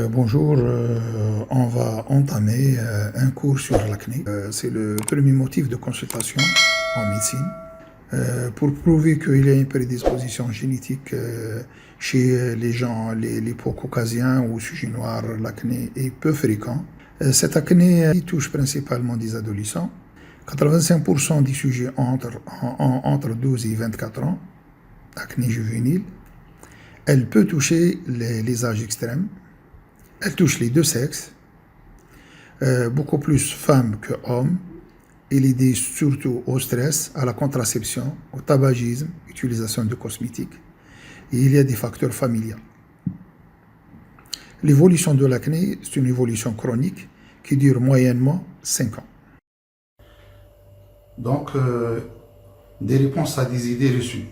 Bonjour, on va entamer un cours sur l'acné. C'est le premier motif de consultation en médecine. Pour prouver qu'il y a une prédisposition génétique chez les gens, les peaux caucasiens ou sujets noirs, l'acné est peu fréquent. Cette acné touche principalement des adolescents. 85% des sujets entre 12 et 24 ans, acné juvénile. Elle peut toucher les âges extrêmes. Elle touche les deux sexes, beaucoup plus femmes que hommes. Elle est liée surtout au stress, à la contraception, au tabagisme, utilisation de cosmétiques. Et il y a des facteurs familiaux. L'évolution de l'acné, c'est une évolution chronique qui dure moyennement 5 ans. Donc, des réponses à des idées reçues.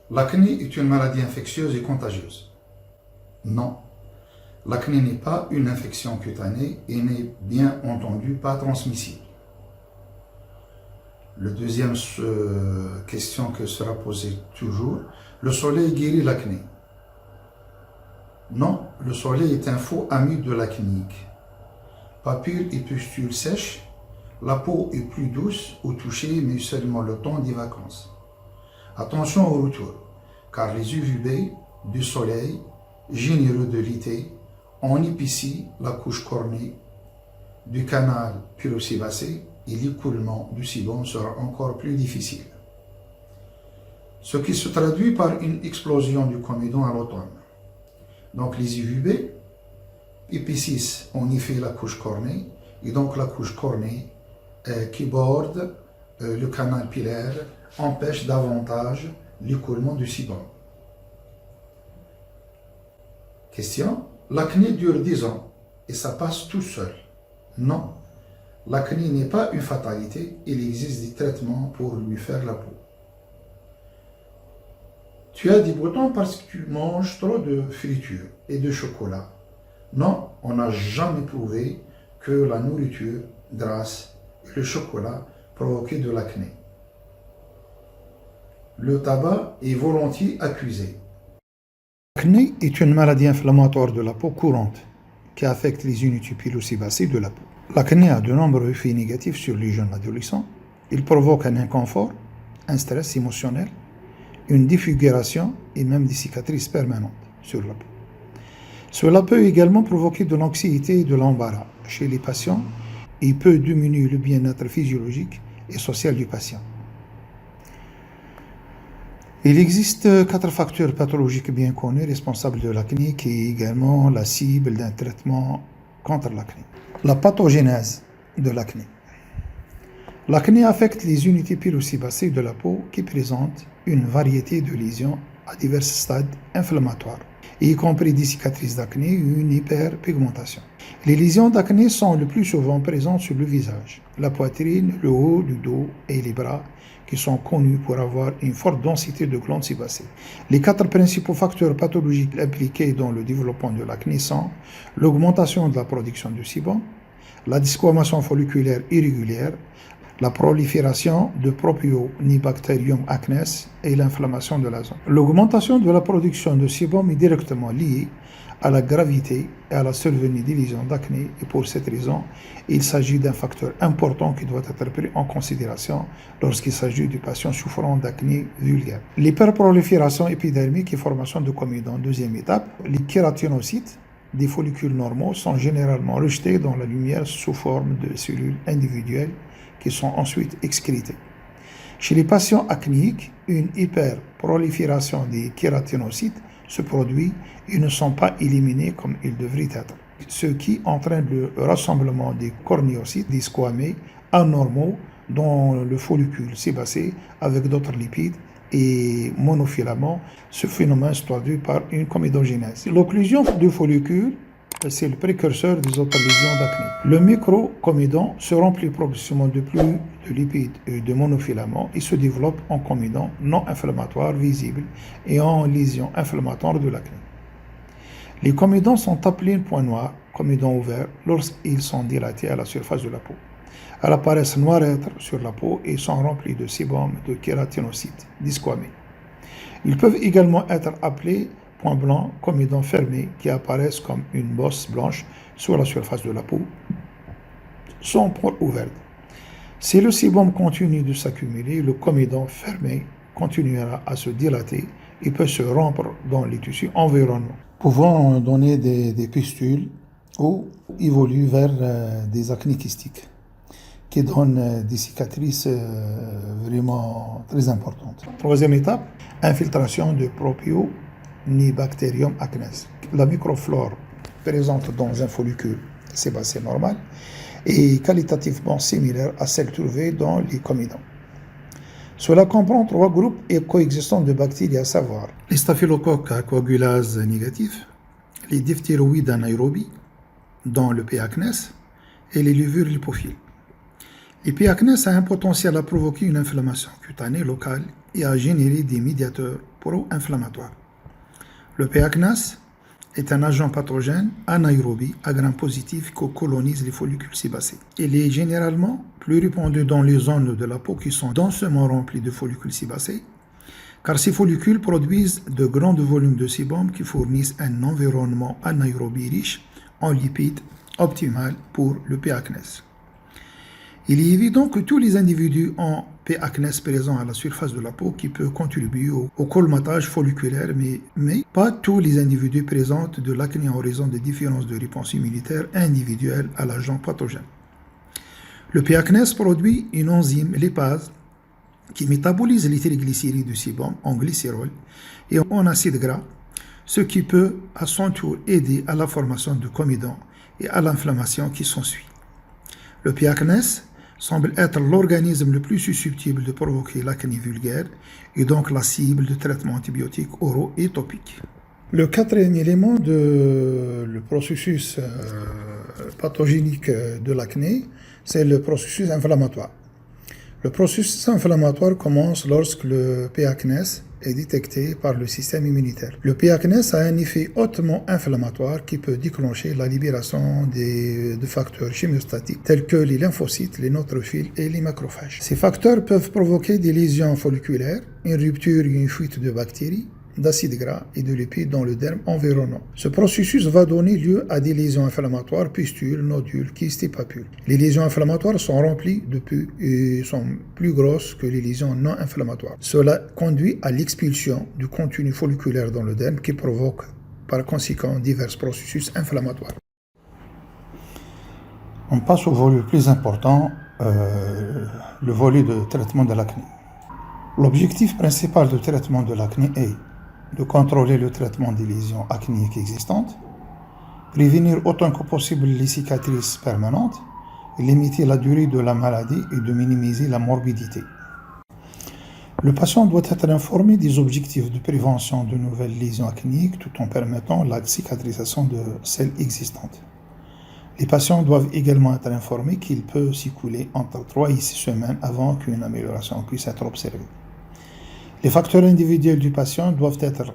L'acné est une maladie infectieuse et contagieuse. Non, l'acné n'est pas une infection cutanée et n'est bien entendu pas transmissible. La deuxième question que sera posée toujours, le soleil guérit l'acné. Non, le soleil est un faux ami de l'acnéique. Papilles et pustules sèches, la peau est plus douce au toucher mais seulement le temps des vacances. Attention au retour, car les UVB du soleil généreux de l'été en épicie la couche cornée du canal pilosébacé et l'écoulement du sébum sera encore plus difficile. Ce qui se traduit par une explosion du comédon à l'automne. Donc les UVB épicissent en effet la couche cornée et donc la couche cornée qui borde le canal pilaire empêche davantage l'écoulement du sébum. Question, l'acné dure 10 ans et ça passe tout seul. Non, l'acné n'est pas une fatalité, il existe des traitements pour lui faire la peau. Tu as des boutons parce que tu manges trop de friture et de chocolat. Non, on n'a jamais prouvé que la nourriture grasse et le chocolat provoquaient de l'acné. Le tabac est volontiers accusé. L'acné est une maladie inflammatoire de la peau courante qui affecte les unités pilosébacées de la peau. L'acné a de nombreux effets négatifs sur les jeunes adolescents. Il provoque un inconfort, un stress émotionnel, une défiguration et même des cicatrices permanentes sur la peau. Cela peut également provoquer de l'anxiété et de l'embarras chez les patients et peut diminuer le bien-être physiologique et social du patient. Il existe 4 facteurs pathologiques bien connus responsables de l'acné qui est également la cible d'un traitement contre l'acné. La pathogénèse de l'acné. L'acné affecte les unités pilosébacées de la peau qui présentent une variété de lésions à divers stades inflammatoires, y compris des cicatrices d'acné et une hyperpigmentation. Les lésions d'acné sont le plus souvent présentes sur le visage, la poitrine, le haut du dos et les bras, qui sont connus pour avoir une forte densité de glandes sébacées. Les 4 principaux facteurs pathologiques impliqués dans le développement de l'acné sont l'augmentation de la production de sébum, la desquamation folliculaire irrégulière, la prolifération de Propionibacterium acnes et l'inflammation de la zone. L'augmentation de la production de sébum est directement liée à la gravité et à la survenue des lésions d'acné et pour cette raison, il s'agit d'un facteur important qui doit être pris en considération lorsqu'il s'agit du patient souffrant d'acné vulgaire. L'hyperprolifération épidermique et formation de comédon, deuxième étape. Les kératinocytes des follicules normaux sont généralement rejetés dans la lumière sous forme de cellules individuelles qui sont ensuite excrétées. Chez les patients acnéiques, une hyperprolifération des kératinocytes se produit et ne sont pas éliminés comme ils devraient être, ce qui entraîne le rassemblement des cornéocytes, des squamés anormaux dans le follicule sébacé avec d'autres lipides et monofilaments. Ce phénomène se traduit par une comédogénèse. L'occlusion du follicule, c'est le précurseur des autres lésions d'acné. Le microcomédon se remplit progressivement de plus de lipides et de monofilaments et se développe en comédon non inflammatoire visible et en lésion inflammatoire de l'acné. Les comédons sont appelés points noirs, comédons ouverts, lorsqu'ils sont dilatés à la surface de la peau. Elles apparaissent noirâtres sur la peau et sont remplies de sébum de kératinocytes disquamés. Ils peuvent également être appelés points blancs, comédons fermés qui apparaissent comme une bosse blanche sur la surface de la peau, sans pores ouvertes. Si le sébum continue de s'accumuler, le comédon fermé continuera à se dilater et peut se rompre dans les tissus environnants, pouvant donner des pustules ou évoluer vers des acnés kystiques qui donnent des cicatrices vraiment très importantes. Troisième étape, infiltration de Propionibacterium acnes. La microflore présente dans un follicule sébacé normal est qualitativement similaire à celle trouvée dans les comédons. Cela comprend 3 groupes coexistants de bactéries, à savoir les staphylocoques à coagulase négatif, les diphtéroïdes anaérobies, dont le P. acnes, et les levures lipophiles. Le P. acnes a un potentiel à provoquer une inflammation cutanée locale et à générer des médiateurs pro-inflammatoires. Le P. acnes est un agent pathogène anaérobie à gram positif qui colonise les follicules sébacés. Il est généralement plus répandu dans les zones de la peau qui sont densément remplies de follicules sébacés, car ces follicules produisent de grands volumes de sébum qui fournissent un environnement anaérobie riche en lipides optimal pour le P. acnes. Il est évident que tous les individus ont P. acnes présent à la surface de la peau qui peut contribuer au colmatage folliculaire, mais pas tous les individus présentent de l'acné en raison des différences de réponse immunitaire individuelle à l'agent pathogène. Le P. acnes produit une enzyme lipase qui métabolise les triglycérides du sébum en glycérol et en acide gras, ce qui peut à son tour aider à la formation de comédons et à l'inflammation qui s'ensuit. Le P. acnes semble être l'organisme le plus susceptible de provoquer l'acné vulgaire et donc la cible de traitements antibiotiques oraux et topiques. Le quatrième élément le processus pathogénique de l'acné, c'est le processus inflammatoire. Le processus inflammatoire commence lorsque le P. acnes est détecté par le système immunitaire. Le P. acnes a un effet hautement inflammatoire qui peut déclencher la libération de facteurs chémostatiques tels que les lymphocytes, les neutrophiles et les macrophages. Ces facteurs peuvent provoquer des lésions folliculaires, une rupture et une fuite de bactéries, d'acide gras et de lipides dans le derme environnant. Ce processus va donner lieu à des lésions inflammatoires, pustules, nodules, kystes et papules. Les lésions inflammatoires sont remplies et sont plus grosses que les lésions non inflammatoires. Cela conduit à l'expulsion du contenu folliculaire dans le derme qui provoque par conséquent divers processus inflammatoires. On passe au volet le plus important, le volet de traitement de l'acné. L'objectif principal de traitement de l'acné est de contrôler le traitement des lésions acnéiques existantes, prévenir autant que possible les cicatrices permanentes, limiter la durée de la maladie et de minimiser la morbidité. Le patient doit être informé des objectifs de prévention de nouvelles lésions acnéiques tout en permettant la cicatrisation de celles existantes. Les patients doivent également être informés qu'il peut s'écouler entre 3 et 6 semaines avant qu'une amélioration puisse être observée. Les facteurs individuels du patient doivent être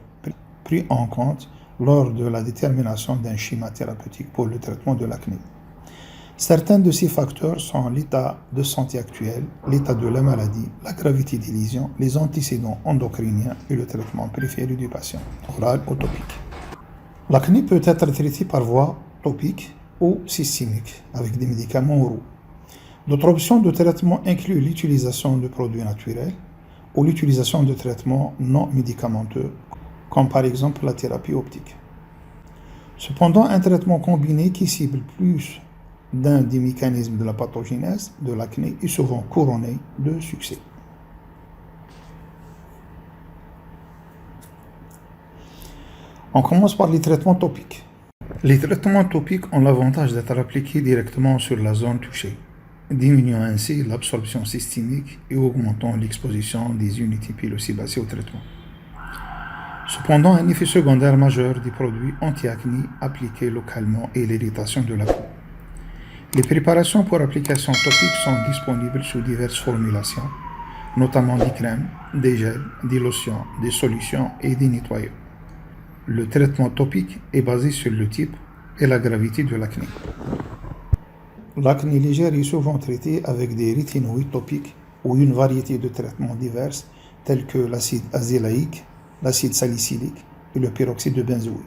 pris en compte lors de la détermination d'un schéma thérapeutique pour le traitement de l'acné. Certains de ces facteurs sont l'état de santé actuel, l'état de la maladie, la gravité des lésions, les antécédents endocriniens et le traitement préféré du patient, oral ou topique. L'acné peut être traité par voie topique ou systémique avec des médicaments oraux. D'autres options de traitement incluent l'utilisation de produits naturels ou l'utilisation de traitements non médicamenteux, comme par exemple la thérapie optique. Cependant, un traitement combiné qui cible plus d'un des mécanismes de la pathogénèse de l'acné est souvent couronné de succès. On commence par les traitements topiques. Les traitements topiques ont l'avantage d'être appliqués directement sur la zone touchée, diminuant ainsi l'absorption systémique et augmentant l'exposition des unités pilosébacées au traitement. Cependant, un effet secondaire majeur des produits anti-acné appliqués localement est l'irritation de la peau. Les préparations pour application topique sont disponibles sous diverses formulations, notamment des crèmes, des gels, des lotions, des solutions et des nettoyants. Le traitement topique est basé sur le type et la gravité de l'acné. L'acné légère est souvent traité avec des rétinoïdes topiques ou une variété de traitements divers tels que l'acide azélaïque, l'acide salicylique, et le peroxyde de benzoïle.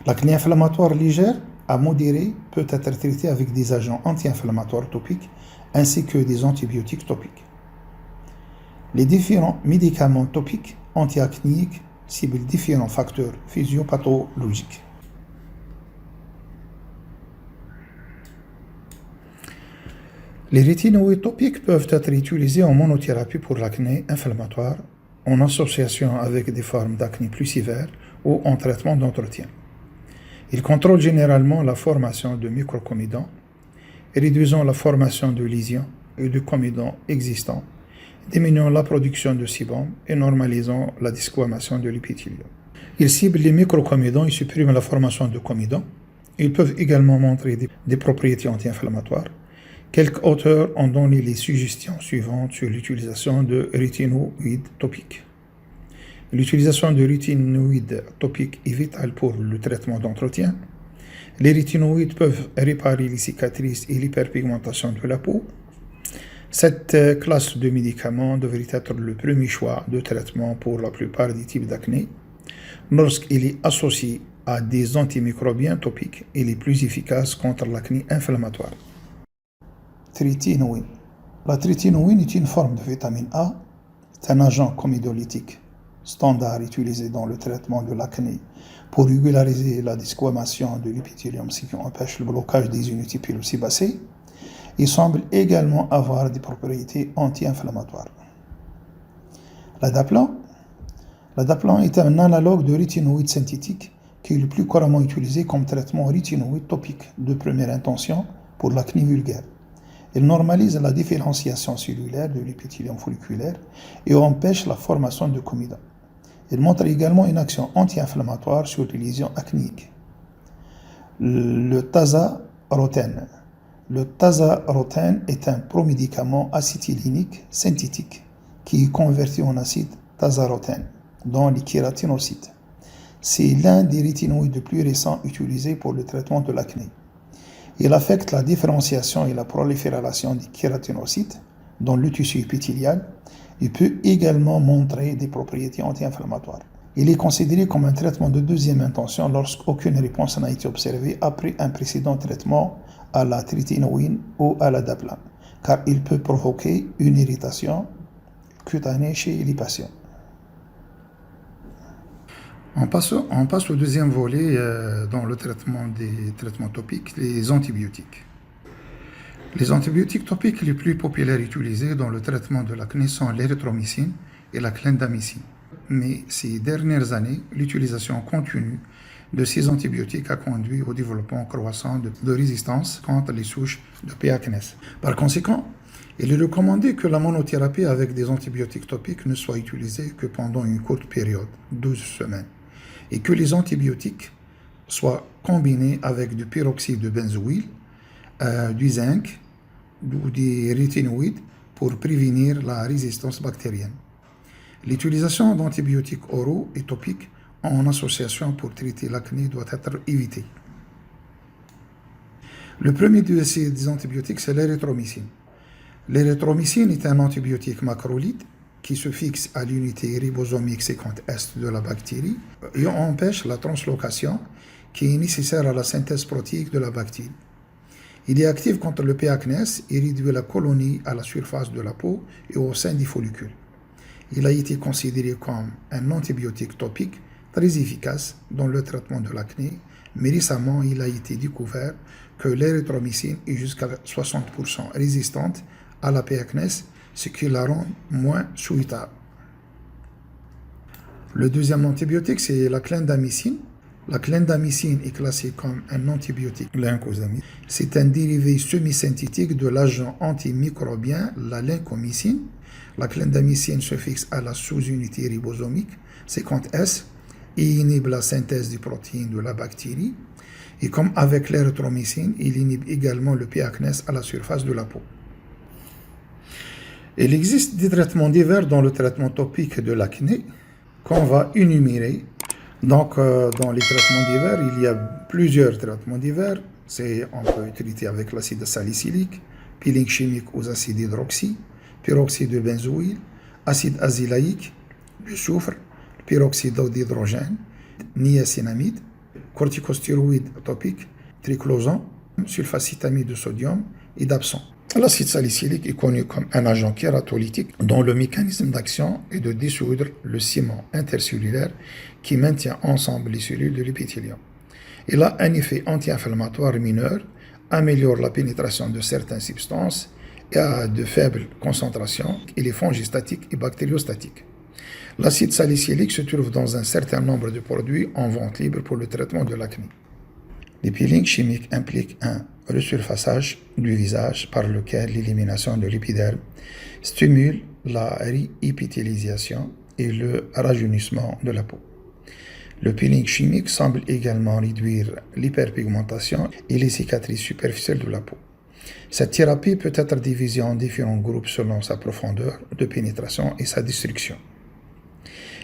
L'acné inflammatoire légère à modérée peut être traitée avec des agents anti-inflammatoires topiques ainsi que des antibiotiques topiques. Les différents médicaments topiques antiacnéiques ciblent différents facteurs physiopathologiques. Les rétinoïdes topiques peuvent être utilisés en monothérapie pour l'acné inflammatoire, en association avec des formes d'acné plus sévères ou en traitement d'entretien. Ils contrôlent généralement la formation de microcomedons, réduisant la formation de lésions et de comedons existants, diminuant la production de sébum et normalisant la desquamation de l'épithélium. Ils ciblent les microcomedons et suppriment la formation de comedons. Ils peuvent également montrer des propriétés anti-inflammatoires. Quelques auteurs ont donné les suggestions suivantes sur l'utilisation de rétinoïdes topiques. L'utilisation de rétinoïdes topiques est vitale pour le traitement d'entretien. Les rétinoïdes peuvent réparer les cicatrices et l'hyperpigmentation de la peau. Cette classe de médicaments devrait être le premier choix de traitement pour la plupart des types d'acné. Lorsqu'il est associé à des antimicrobiens topiques, il est plus efficace contre l'acné inflammatoire. Trétinoïne. La trétinoïne est une forme de vitamine A. C'est un agent comédolytique standard utilisé dans le traitement de l'acné pour régulariser la desquamation de l'épithélium, ce qui empêche le blocage des unités pilosébacées. Il semble également avoir des propriétés anti-inflammatoires. L'adaplan. L'adaplan est un analogue de rétinoïde synthétique qui est le plus couramment utilisé comme traitement rétinoïde topique de première intention pour l'acné vulgaire. Il normalise la différenciation cellulaire de l'épithélium folliculaire et empêche la formation de comédons. Il montre également une action anti-inflammatoire sur les lésions acnéiques. Le tazarotène. Le tazarotène est un promédicament acétylénique synthétique qui est converti en acide tazarotène dans les kératinocytes. C'est l'un des rétinoïdes les plus récents utilisés pour le traitement de l'acné. Il affecte la différenciation et la prolifération des kératinocytes dans le tissu épithélial et peut également montrer des propriétés anti-inflammatoires. Il est considéré comme un traitement de deuxième intention lorsqu'aucune réponse n'a été observée après un précédent traitement à la trétinoïne ou à l'adaplan, car il peut provoquer une irritation cutanée chez les patients. On passe au deuxième volet dans le traitement des traitements topiques, les antibiotiques. Les antibiotiques topiques les plus populaires utilisés dans le traitement de l'acné sont l'érythromycine et la clindamycine. Mais ces dernières années, l'utilisation continue de ces antibiotiques a conduit au développement croissant de résistance contre les souches de P. acnes. Par conséquent, il est recommandé que la monothérapie avec des antibiotiques topiques ne soit utilisée que pendant une courte période, 12 semaines, et que les antibiotiques soient combinés avec du peroxyde de benzoïle, du zinc ou des rétinoïdes pour prévenir la résistance bactérienne. L'utilisation d'antibiotiques oraux et topiques en association pour traiter l'acné doit être évitée. Le premier de ces antibiotiques, c'est l'érythromycine. L'érythromycine est un antibiotique macrolide qui se fixe à l'unité ribosomique 50S de la bactérie et empêche la translocation qui est nécessaire à la synthèse protéique de la bactérie. Il est actif contre le P. acnes et réduit la colonie à la surface de la peau et au sein des follicules. Il a été considéré comme un antibiotique topique très efficace dans le traitement de l'acné, mais récemment il a été découvert que l'érythromycine est jusqu'à 60% résistante à la P. acnes, ce qui la rend moins souhaitable. Le deuxième antibiotique, c'est la clindamycine. La clindamycine est classée comme un antibiotique lincosamide. C'est un dérivé semi-synthétique de l'agent antimicrobien, la lincomycine. La clindamycine se fixe à la sous-unité ribosomique 50S et inhibe la synthèse des protéines de la bactérie. Et comme avec l'érythromycine, il inhibe également le P. acnes à la surface de la peau. Il existe des traitements divers dans le traitement topique de l'acné qu'on va énumérer. Donc, dans les traitements divers, il y a plusieurs traitements divers. On peut traiter avec l'acide salicylique, peeling chimique aux acides hydroxy, peroxyde de benzoïle, acide azylaïque, du soufre, peroxyde d'hydrogène niacinamide, corticostéroïde topique, triclosan, sulfacitamide de sodium et d'absent. L'acide salicylique est connu comme un agent kératolytique dont le mécanisme d'action est de dissoudre le ciment intercellulaire qui maintient ensemble les cellules de l'épithélium. Il a un effet anti-inflammatoire mineur, améliore la pénétration de certaines substances et à de faibles concentrations, il est fongistatique et bactériostatique. L'acide salicylique se trouve dans un certain nombre de produits en vente libre pour le traitement de l'acné. Les peelings chimiques impliquent un resurfaçage du visage par lequel l'élimination de l'épiderme stimule la réépithélisation et le rajeunissement de la peau. Le peeling chimique semble également réduire l'hyperpigmentation et les cicatrices superficielles de la peau. Cette thérapie peut être divisée en différents groupes selon sa profondeur de pénétration et sa destruction.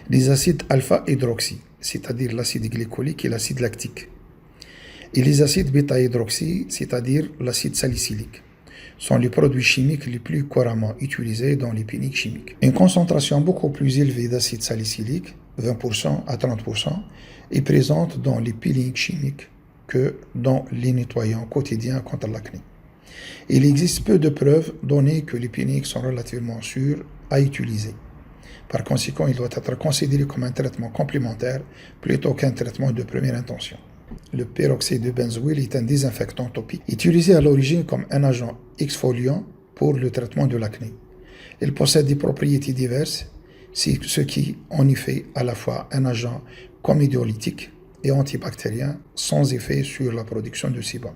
Les acides alpha-hydroxy, c'est-à-dire l'acide glycolique et l'acide lactique, et les acides bêta-hydroxy, c'est-à-dire l'acide salicylique, sont les produits chimiques les plus couramment utilisés dans les peelings chimiques. Une concentration beaucoup plus élevée d'acide salicylique, 20% à 30%, est présente dans les peelings chimiques que dans les nettoyants quotidiens contre l'acné. Il existe peu de preuves données que les peelings sont relativement sûrs à utiliser. Par conséquent, il doit être considéré comme un traitement complémentaire plutôt qu'un traitement de première intention. Le peroxyde de benzoïle est un désinfectant topique utilisé à l'origine comme un agent exfoliant pour le traitement de l'acné. Il possède des propriétés diverses, ce qui en fait à la fois un agent comédiolytique et antibactérien sans effet sur la production de sébum.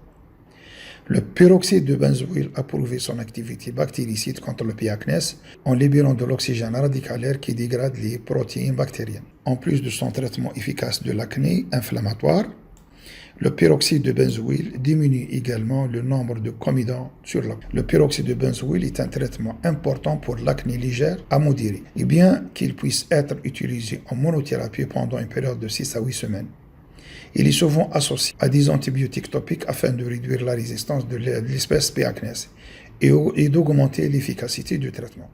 Le peroxyde de benzoïle a prouvé son activité bactéricide contre le P. acnes en libérant de l'oxygène radicalaire qui dégrade les protéines bactériennes. En plus de son traitement efficace de l'acné inflammatoire, le peroxyde de benzoïle diminue également le nombre de comédons sur la peau. Le peroxyde de benzoïle est un traitement important pour l'acné légère à modérée, et bien qu'il puisse être utilisé en monothérapie pendant une période de 6 à 8 semaines. Il est souvent associé à des antibiotiques topiques afin de réduire la résistance de l'espèce P. acnes et d'augmenter l'efficacité du traitement.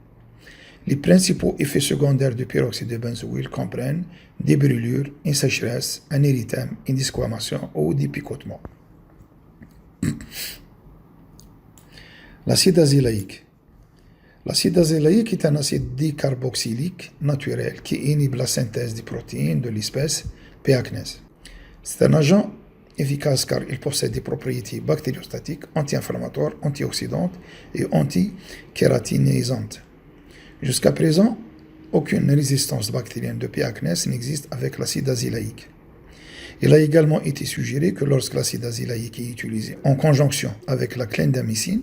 Les principaux effets secondaires du peroxyde de benzoïle comprennent des brûlures, une sécheresse, un érythème, une desquamation ou des picotements. L'acide azélaïque. L'acide azélaïque est un acide dicarboxylique naturel qui inhibe la synthèse des protéines de l'espèce P. acnes. C'est un agent efficace car il possède des propriétés bactériostatiques, anti-inflammatoires, antioxydantes et anti-kératinisantes. Jusqu'à présent, aucune résistance bactérienne de P. acnes n'existe avec l'acide azélaïque. Il a également été suggéré que lorsque l'acide azélaïque est utilisé en conjonction avec la clindamycine,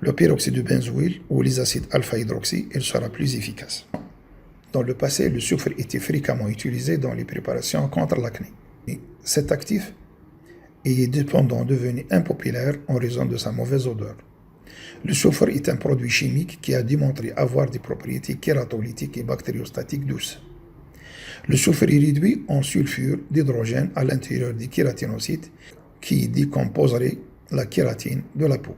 le peroxyde de benzoïle ou les acides alpha-hydroxy, il sera plus efficace. Dans le passé, le soufre était fréquemment utilisé dans les préparations contre l'acné. Cet actif est cependant devenu impopulaire en raison de sa mauvaise odeur. Le soufre est un produit chimique qui a démontré avoir des propriétés kératolytiques et bactériostatiques douces. Le soufre est réduit en sulfure d'hydrogène à l'intérieur des kératinocytes qui décomposeraient la kératine de la peau.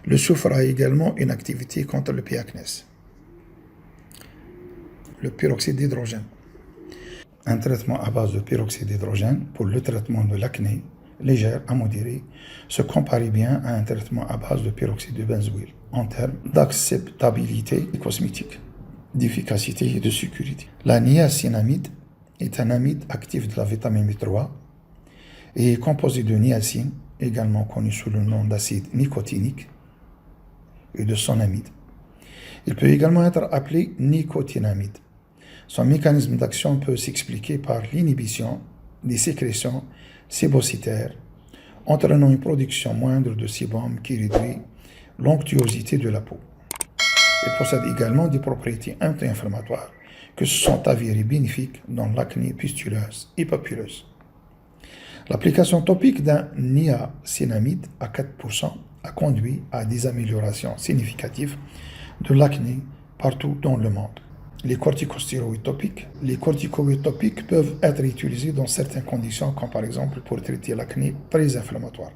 Le soufre a également une activité contre le P. acnes. Le peroxyde d'hydrogène. Un traitement à base de peroxyde d'hydrogène pour le traitement de l'acné légère à modérée se compare bien à un traitement à base de peroxyde de benzoïle en termes d'acceptabilité cosmétique, d'efficacité et de sécurité. La niacinamide est un amide actif de la vitamine B3 et est composé de niacine, également connu sous le nom d'acide nicotinique, et de son amide. Il peut également être appelé nicotinamide. Son mécanisme d'action peut s'expliquer par l'inhibition des sécrétions sébocytaires, entraînant une production moindre de sébum qui réduit l'onctuosité de la peau. Il possède également des propriétés anti-inflammatoires qui se sont avérées bénéfiques dans l'acné pustuleuse et papuleuse. L'application topique d'un niacinamide à 4% a conduit à des améliorations significatives de l'acné partout dans le monde. Les corticostéroïdes topiques. Les corticoïdes topiques peuvent être utilisés dans certaines conditions, comme par exemple pour traiter l'acné très inflammatoire.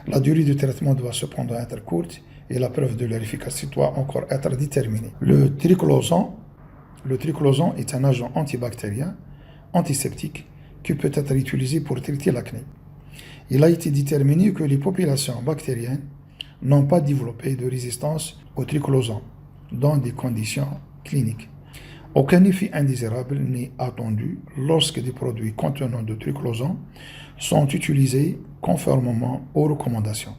La durée du traitement doit cependant être courte et la preuve de leur efficacité doit encore être déterminée. Le triclosan est un agent antibactérien, antiseptique, qui peut être utilisé pour traiter l'acné. Il a été déterminé que les populations bactériennes n'ont pas développé de résistance au triclosan dans des conditions cliniques. Aucun effet indésirable n'est attendu lorsque des produits contenant de triclosan sont utilisés conformément aux recommandations.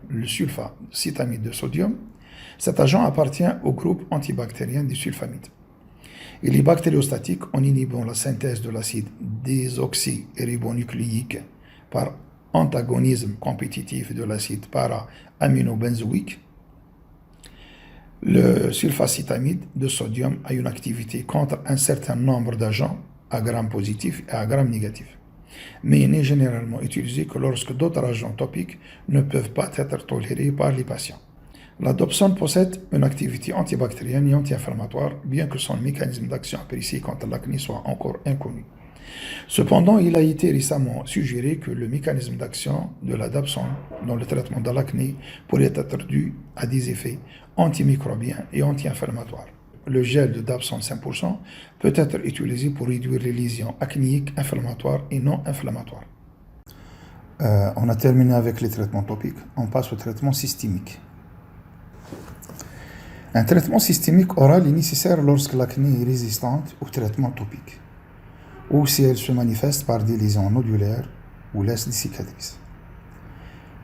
Le sulfacitamide de sodium, cet agent appartient au groupe antibactérien des sulfamides. Il est bactériostatique en inhibant la synthèse de l'acide désoxyribonucléique par antagonisme compétitif de l'acide para-aminobenzoïque. Le sulfacitamide de sodium a une activité contre un certain nombre d'agents à gram positif et à gram négatif, mais il n'est généralement utilisé que lorsque d'autres agents topiques ne peuvent pas être tolérés par les patients. La dopsone possède une activité antibactérienne et anti-inflammatoire, bien que son mécanisme d'action précis contre l'acné soit encore inconnu. Cependant, il a été récemment suggéré que le mécanisme d'action de la dopsone dans le traitement de l'acné pourrait être dû à des effets antimicrobiens et anti-inflammatoires. Le gel de dopsone 5% peut être utilisé pour réduire les lésions acnéiques inflammatoires et non inflammatoires. On a terminé avec les traitements topiques. On passe au traitement systémique. Un traitement systémique oral est nécessaire lorsque l'acné est résistante au traitement topique, ou si elle se manifeste par des lésions nodulaires ou laisse des cicatrices.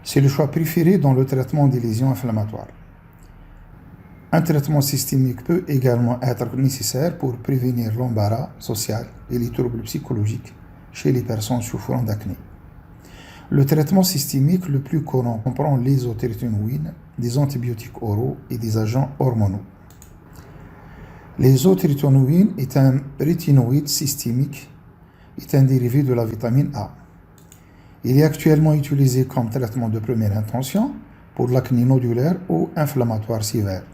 C'est le choix préféré dans le traitement des lésions inflammatoires. Un traitement systémique peut également être nécessaire pour prévenir l'embarras social et les troubles psychologiques chez les personnes souffrant d'acné. Le traitement systémique le plus courant comprend l'isotrétinoïne, des antibiotiques oraux et des agents hormonaux. L'isotrétinoïne est un rétinoïde systémique, est un dérivé de la vitamine A. Il est actuellement utilisé comme traitement de première intention pour l'acné nodulaire ou inflammatoire sévère.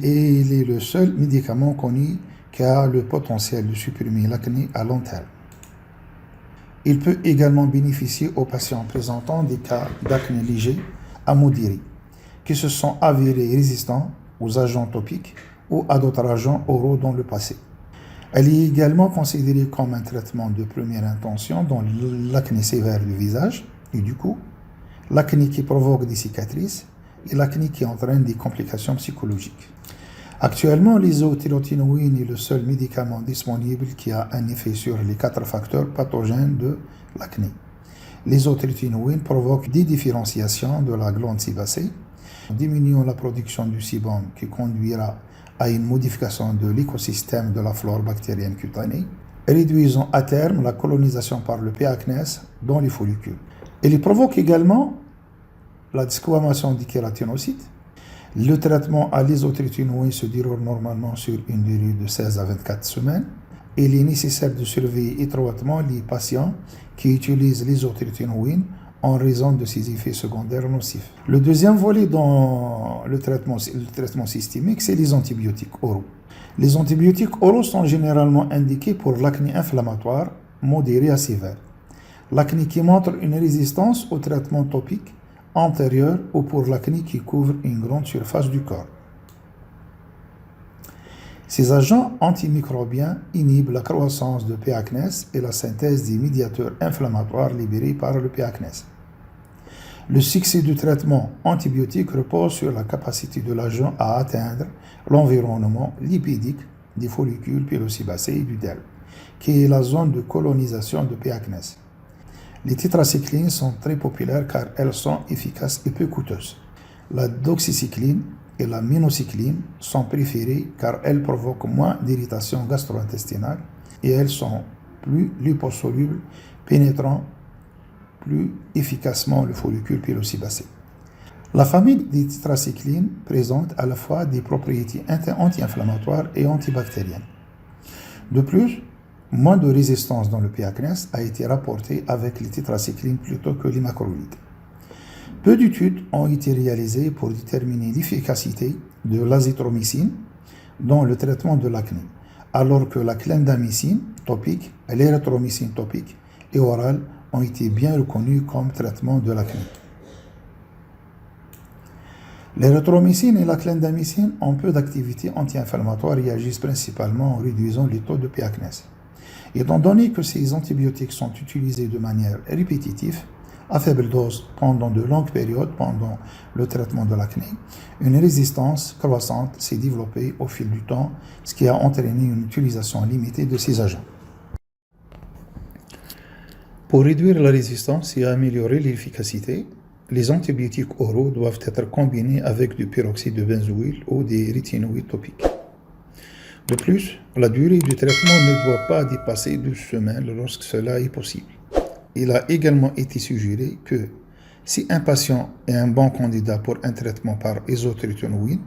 Et il est le seul médicament connu qui a le potentiel de supprimer l'acné à long terme. Il peut également bénéficier aux patients présentant des cas d'acné léger à modéré, qui se sont avérés résistants aux agents topiques ou à d'autres agents oraux dans le passé. Elle est également considérée comme un traitement de première intention dans l'acné sévère du visage et du cou, l'acné qui provoque des cicatrices et l'acné qui entraîne des complications psychologiques. Actuellement, l'isotrétinoïne est le seul médicament disponible qui a un effet sur les 4 facteurs pathogènes de l'acné. L'isotrétinoïne provoque des différenciations de la glande sébacée, diminuant la production du sébum qui conduira à une modification de l'écosystème de la flore bactérienne cutanée, réduisant à terme la colonisation par le P. acnes dans les follicules. Elle provoque également la desquamation des kératinocytes. Le traitement à l'isotrétinoïne se déroule normalement sur une durée de 16 à 24 semaines. Il est nécessaire de surveiller étroitement les patients qui utilisent l'isotrétinoïne en raison de ses effets secondaires nocifs. Le deuxième volet dans le traitement systémique, c'est les antibiotiques oraux. Les antibiotiques oraux sont généralement indiqués pour l'acné inflammatoire modéré à sévère, l'acné qui montre une résistance au traitement topique antérieur ou pour l'acné qui couvre une grande surface du corps. Ces agents antimicrobiens inhibent la croissance de P. acnes et la synthèse des médiateurs inflammatoires libérés par le P. acnes. Le succès du traitement antibiotique repose sur la capacité de l'agent à atteindre l'environnement lipidique des follicules pilosébacés et du derme, qui est la zone de colonisation de P. acnes. Les tétracyclines sont très populaires car elles sont efficaces et peu coûteuses. La doxycycline et la minocycline sont préférées car elles provoquent moins d'irritation gastro-intestinale et elles sont plus liposolubles, pénétrant plus efficacement le follicule pilosébacé. La famille des tétracyclines présente à la fois des propriétés anti-inflammatoires et antibactériennes. De plus, moins de résistance dans le P. acnes a été rapportée avec les tétracyclines plutôt que les macrolides. Peu d'études ont été réalisées pour déterminer l'efficacité de l'azithromycine dans le traitement de l'acné, alors que la clindamycine topique, l'érythromycine topique et orale ont été bien reconnues comme traitement de l'acné. L'érythromycine et la clindamycine ont peu d'activité anti-inflammatoire et agissent principalement en réduisant les taux de P. acnes. Étant donné que ces antibiotiques sont utilisés de manière répétitive, à faible dose pendant de longues périodes pendant le traitement de l'acné, une résistance croissante s'est développée au fil du temps, ce qui a entraîné une utilisation limitée de ces agents. Pour réduire la résistance et améliorer l'efficacité, les antibiotiques oraux doivent être combinés avec du peroxyde de benzoïle ou des rétinoïdes topiques. De plus, la durée du traitement ne doit pas dépasser 12 semaines lorsque cela est possible. Il a également été suggéré que si un patient est un bon candidat pour un traitement par isotrétinoïde,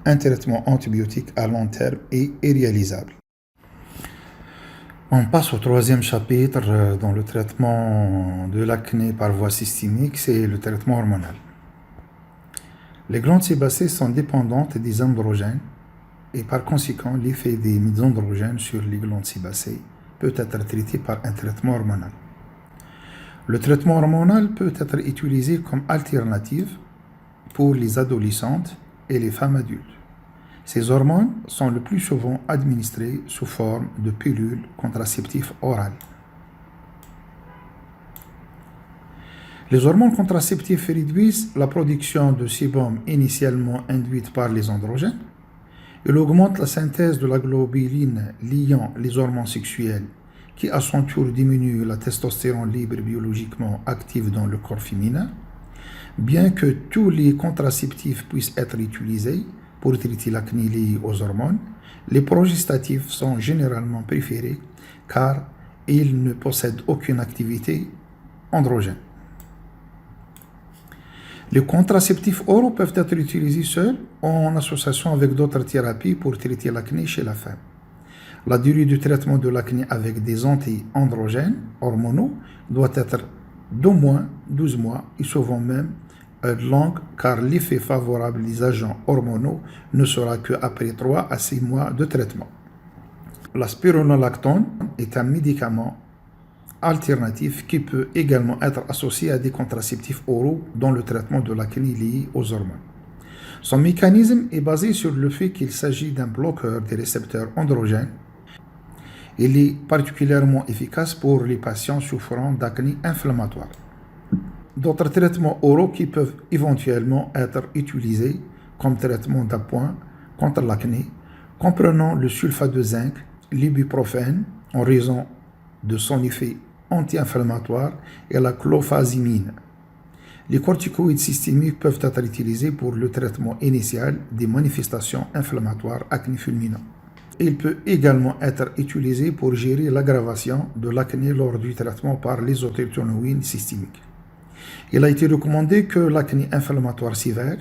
un traitement antibiotique à long terme est réalisable. On passe au troisième chapitre dans le traitement de l'acné par voie systémique, c'est le traitement hormonal. Les glandes sébacées sont dépendantes des androgènes et par conséquent l'effet des androgènes sur les glandes sébacées peut être traité par un traitement hormonal. Le traitement hormonal peut être utilisé comme alternative pour les adolescentes et les femmes adultes. Ces hormones sont le plus souvent administrées sous forme de pilules contraceptives orales. Les hormones contraceptives réduisent la production de sébum initialement induite par les androgènes. Ils augmentent la synthèse de la globuline liant les hormones sexuelles qui à son tour diminue la testostérone libre biologiquement active dans le corps féminin. Bien que tous les contraceptifs puissent être utilisés pour traiter l'acné lié aux hormones, les progestatifs sont généralement préférés car ils ne possèdent aucune activité androgène. Les contraceptifs oraux peuvent être utilisés seuls ou en association avec d'autres thérapies pour traiter l'acné chez la femme. La durée du traitement de l'acné avec des anti-androgènes hormonaux doit être d'au moins 12 mois et souvent même longue car l'effet favorable des agents hormonaux ne sera qu'après 3 à 6 mois de traitement. La spironolactone est un médicament alternatif qui peut également être associé à des contraceptifs oraux dans le traitement de l'acné lié aux hormones. Son mécanisme est basé sur le fait qu'il s'agit d'un bloqueur des récepteurs androgènes. Il est particulièrement efficace pour les patients souffrant d'acné inflammatoire. D'autres traitements oraux qui peuvent éventuellement être utilisés comme traitement d'appoint contre l'acné, comprenant le sulfate de zinc, l'ibuprofène en raison de son effet anti-inflammatoire et la clofazimine. Les corticoïdes systémiques peuvent être utilisés pour le traitement initial des manifestations inflammatoires acné fulminant. Il peut également être utilisé pour gérer l'aggravation de l'acné lors du traitement par l'isotrétinoïde systémique. Il a été recommandé que l'acné inflammatoire sévère,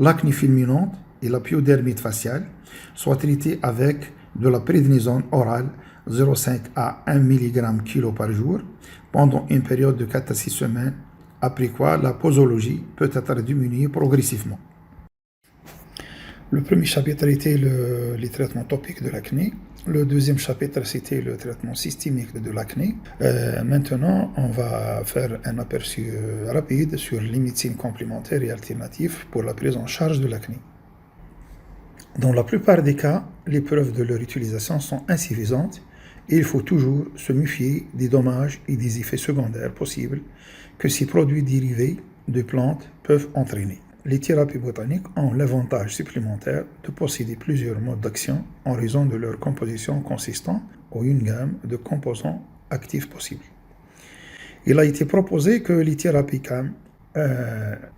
l'acné fulminante et la pyodermite faciale soient traités avec de la prédnisone orale 0,5 à 1 mg kg par jour pendant une période de 4 à 6 semaines, après quoi la posologie peut être diminuée progressivement. Le premier chapitre était les traitements topiques de l'acné. Le deuxième chapitre, c'était le traitement systémique de l'acné. Maintenant, on va faire un aperçu rapide sur les médecines complémentaires et alternatives pour la prise en charge de l'acné. Dans la plupart des cas, les preuves de leur utilisation sont insuffisantes et il faut toujours se méfier des dommages et des effets secondaires possibles que ces produits dérivés de plantes peuvent entraîner. Les thérapies botaniques ont l'avantage supplémentaire de posséder plusieurs modes d'action en raison de leur composition consistant en une gamme de composants actifs possibles. Il a été proposé que les thérapies CAM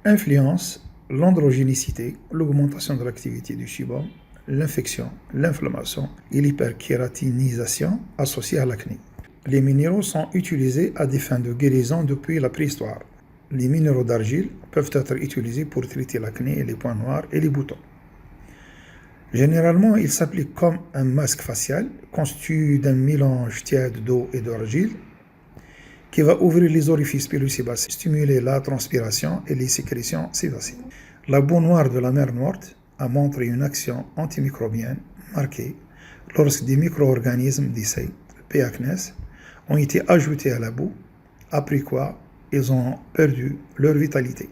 influencent l'androgénicité, l'augmentation de l'activité du sébum, l'infection, l'inflammation et l'hyperkératinisation associées à l'acné. Les minéraux sont utilisés à des fins de guérison depuis la préhistoire. Les minéraux d'argile peuvent être utilisés pour traiter l'acné, les points noirs et les boutons. Généralement, ils s'appliquent comme un masque facial constitué d'un mélange tiède d'eau et d'argile qui va ouvrir les orifices pilosébacés, stimuler la transpiration et les sécrétions sébacées. La boue noire de la mer Morte a montré une action antimicrobienne marquée lorsque des micro-organismes d'essai, P. acnes, ont été ajoutés à la boue, après quoi ils ont perdu leur vitalité.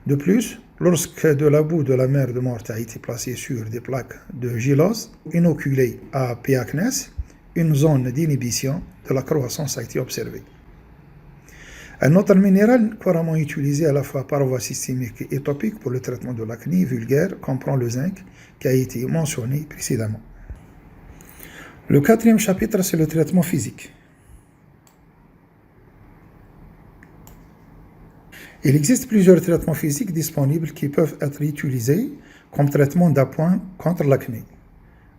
De plus, lorsque de la boue de la mer de Morte a été placée sur des plaques de gélose inoculées à P. acnes, une zone d'inhibition de la croissance a été observée. Un autre minéral couramment utilisé à la fois par voie systémique et topique pour le traitement de l'acné vulgaire comprend le zinc, qui a été mentionné précédemment. Le quatrième chapitre, c'est le traitement physique. Il existe plusieurs traitements physiques disponibles qui peuvent être utilisés comme traitement d'appoint contre l'acné.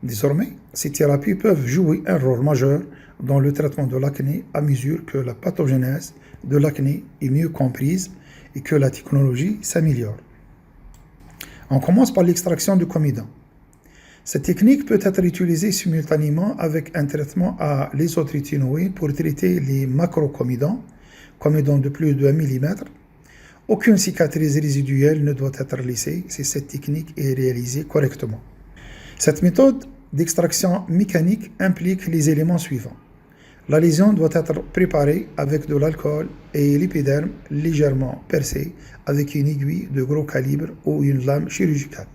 Désormais, ces thérapies peuvent jouer un rôle majeur dans le traitement de l'acné à mesure que la pathogénèse de l'acné est mieux comprise et que la technologie s'améliore. On commence par l'extraction du comedon. Cette technique peut être utilisée simultanément avec un traitement à l'isotrétinoïde pour traiter les macrocomédons, comédons de plus de 1 mm. Aucune cicatrice résiduelle ne doit être laissée si cette technique est réalisée correctement. Cette méthode d'extraction mécanique implique les éléments suivants. La lésion doit être préparée avec de l'alcool et l'épiderme légèrement percé avec une aiguille de gros calibre ou une lame chirurgicale.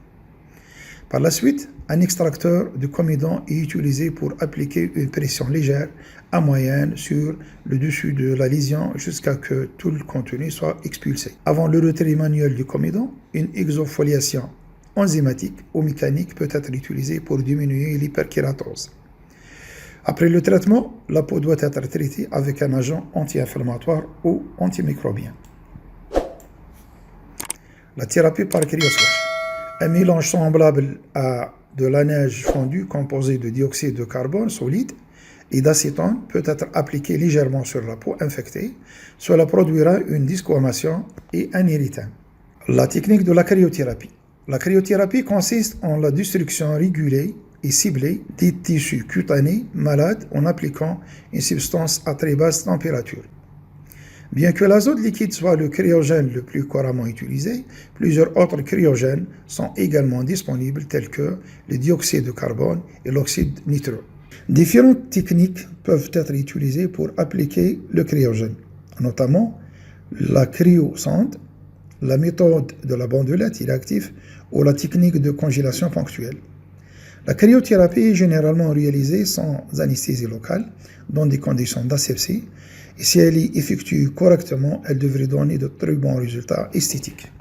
Par la suite, un extracteur de comédon est utilisé pour appliquer une pression légère à moyenne sur le dessus de la lésion jusqu'à ce que tout le contenu soit expulsé. Avant le retrait manuel du comédon, une exfoliation enzymatique ou mécanique peut être utilisée pour diminuer l'hyperkératose. Après le traitement, la peau doit être traitée avec un agent anti-inflammatoire ou antimicrobien. La thérapie par cryoswitch. Un mélange semblable à de la neige fondue composée de dioxyde de carbone solide et d'acétone peut être appliqué légèrement sur la peau infectée. Cela produira une desquamation et un érythème. La technique de la cryothérapie. La cryothérapie consiste en la destruction régulée et ciblée des tissus cutanés malades en appliquant une substance à très basse température. Bien que l'azote liquide soit le cryogène le plus couramment utilisé, plusieurs autres cryogènes sont également disponibles tels que le dioxyde de carbone et l'oxyde nitreux. Différentes techniques peuvent être utilisées pour appliquer le cryogène, notamment la cryosonde, la méthode de la bandelette inactive ou la technique de congélation ponctuelle. La cryothérapie est généralement réalisée sans anesthésie locale, dans des conditions d'asepsie, et si elle est effectuée correctement, elle devrait donner de très bons résultats esthétiques.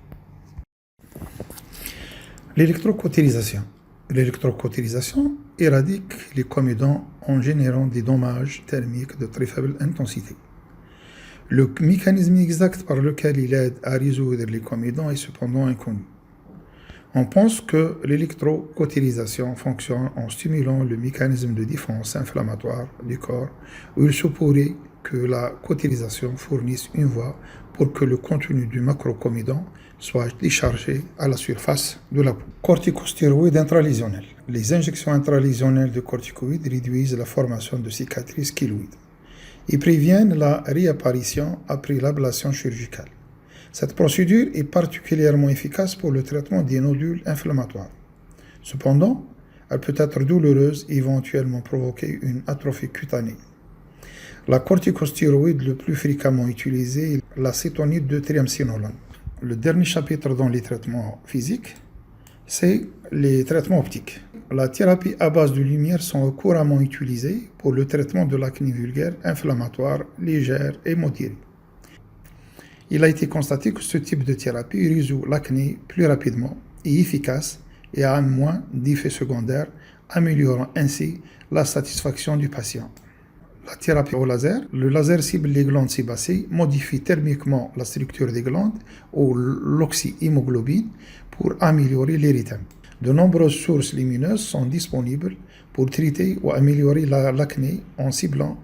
L'électrocautérisation. L'électrocautérisation éradique les comédons en générant des dommages thermiques de très faible intensité. Le mécanisme exact par lequel il aide à résoudre les comédons est cependant inconnu. On pense que l'électrocautérisation fonctionne en stimulant le mécanisme de défense inflammatoire du corps, où il se pourrait que la cautérisation fournisse une voie pour que le contenu du macrocomédon soit déchargé à la surface de la peau. Corticostéroïdes intralésionnels. Les injections intralésionnelles de corticoïdes réduisent la formation de cicatrices kéloïdes et préviennent la réapparition après l'ablation chirurgicale. Cette procédure est particulièrement efficace pour le traitement des nodules inflammatoires. Cependant, elle peut être douloureuse et éventuellement provoquer une atrophie cutanée. La corticostéroïde le plus fréquemment utilisée est l'acétonide de triamcinolone. Le dernier chapitre dans les traitements physiques, c'est les traitements optiques. La thérapie à base de lumière sont couramment utilisées pour le traitement de l'acné vulgaire, inflammatoire, légère et modérée. Il a été constaté que ce type de thérapie résout l'acné plus rapidement et efficace et a moins d'effets secondaires, améliorant ainsi la satisfaction du patient. La thérapie au laser. Le laser cible les glandes sébacées, modifie thermiquement la structure des glandes ou l'oxyhémoglobine pour améliorer l'érythème. De nombreuses sources lumineuses sont disponibles pour traiter ou améliorer l'acné en ciblant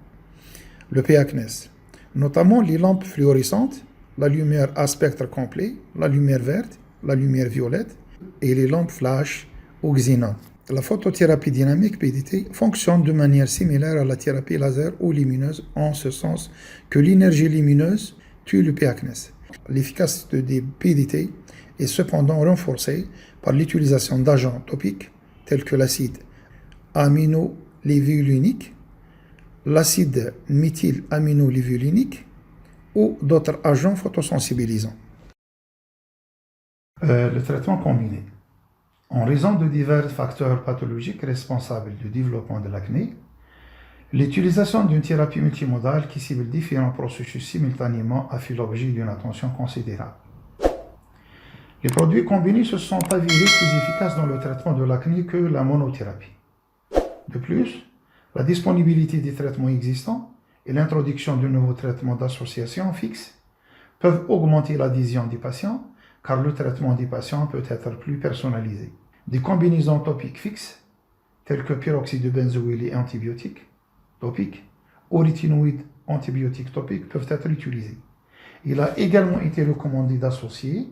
le P-acnès, notamment les lampes fluorescentes, la lumière à spectre complet, la lumière verte, la lumière violette et les lampes flash ou xénon. La photothérapie dynamique PDT fonctionne de manière similaire à la thérapie laser ou lumineuse en ce sens que l'énergie lumineuse tue le P-acnès. L'efficacité des PDT est cependant renforcée par l'utilisation d'agents topiques tels que l'acide aminolévulinique, l'acide méthylaminolévulinique ou d'autres agents photosensibilisants. Le traitement combiné. En raison de divers facteurs pathologiques responsables du développement de l'acné, L'utilisation d'une thérapie multimodale qui cible différents processus simultanément a fait l'objet d'une attention considérable. Les produits combinés se sont avérés plus efficaces dans le traitement de l'acné que la monothérapie. De plus, la disponibilité des traitements existants et l'introduction de nouveaux traitements d'association fixes peuvent augmenter l'adhésion des patients car le traitement des patients peut être plus personnalisé. Des combinaisons topiques fixes telles que peroxyde de benzoïle et antibiotiques topiques ou rétinoïdes antibiotiques topiques peuvent être utilisés. Il a également été recommandé d'associer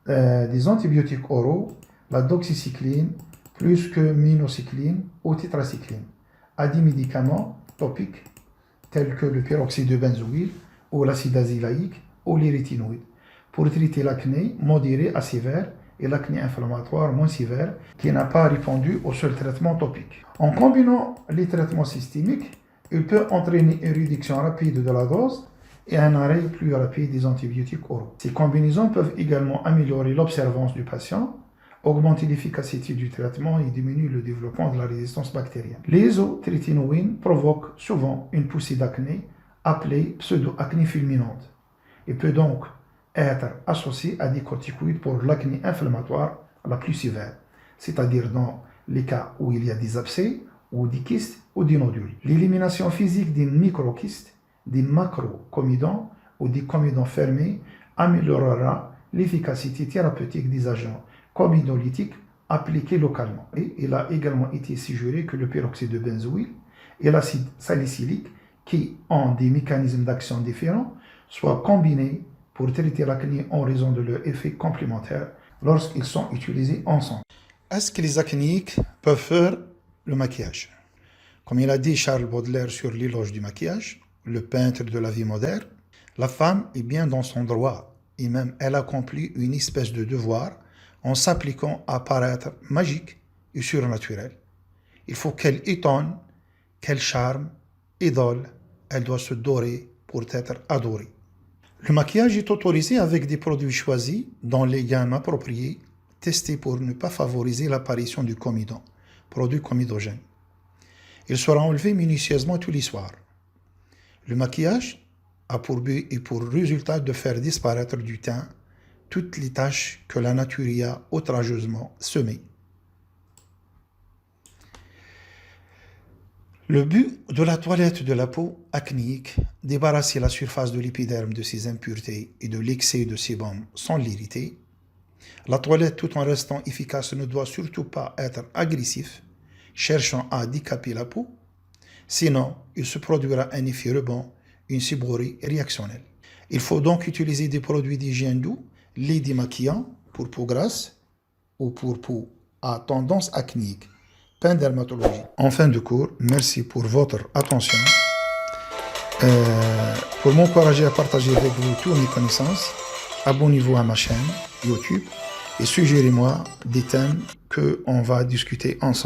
des antibiotiques oraux, la doxycycline, plus que minocycline ou tétracycline, à des médicaments topiques tels que le peroxyde de benzoïle ou l'acide azelaique ou les rétinoïdes, pour traiter l'acné modéré à sévère et l'acné inflammatoire moins sévère qui n'a pas répondu au seul traitement topique. En combinant les traitements systémiques, il peut entraîner une réduction rapide de la dose et un arrêt plus rapide des antibiotiques oraux. Ces combinaisons peuvent également améliorer l'observance du patient, augmenter l'efficacité du traitement et diminuer le développement de la résistance bactérienne. Les isotrétinoïnes provoquent souvent une poussée d'acné appelée pseudo-acné fulminante et peut donc être associé à des corticoïdes pour l'acné inflammatoire la plus sévère, c'est-à-dire dans les cas où il y a des abcès ou des kystes ou des nodules. L'élimination physique des microquistes, des macrocomedons ou des comedons fermés améliorera l'efficacité thérapeutique des agents comédolytiques appliqués localement. Et il a également été suggéré que le peroxyde de benzoïle et l'acide salicylique, qui ont des mécanismes d'action différents, soient combinés pour traiter l'acné en raison de leur effet complémentaire lorsqu'ils sont utilisés ensemble. Est-ce que les acnéiques peuvent faire le maquillage? Comme il a dit Charles Baudelaire sur l'éloge du maquillage, le peintre de la vie moderne, la femme est bien dans son droit et même elle accomplit une espèce de devoir en s'appliquant à paraître magique et surnaturelle. Il faut qu'elle étonne, qu'elle charme, idole, elle doit se dorer pour être adorée. Le maquillage est autorisé avec des produits choisis dans les gammes appropriées, testés pour ne pas favoriser l'apparition du comédon, produit comédogène. Il sera enlevé minutieusement tous les soirs. Le maquillage a pour but et pour résultat de faire disparaître du teint toutes les taches que la nature y a outrageusement semées. Le but de la toilette de la peau acnéique, débarrasser la surface de l'épiderme de ses impuretés et de l'excès de sébum sans l'irriter. La toilette, tout en restant efficace, ne doit surtout pas être agressif, cherchant à décaper la peau. Sinon, il se produira un effet rebond, une seborrhée réactionnelle. Il faut donc utiliser des produits d'hygiène doux, les démaquillants pour peau grasse ou pour peau à tendance acnéique. Pain dermatologie. En fin de cours, merci pour votre attention. Pour m'encourager à partager avec vous toutes mes connaissances, abonnez-vous à ma chaîne YouTube et suggérez-moi des thèmes qu'on va discuter ensemble.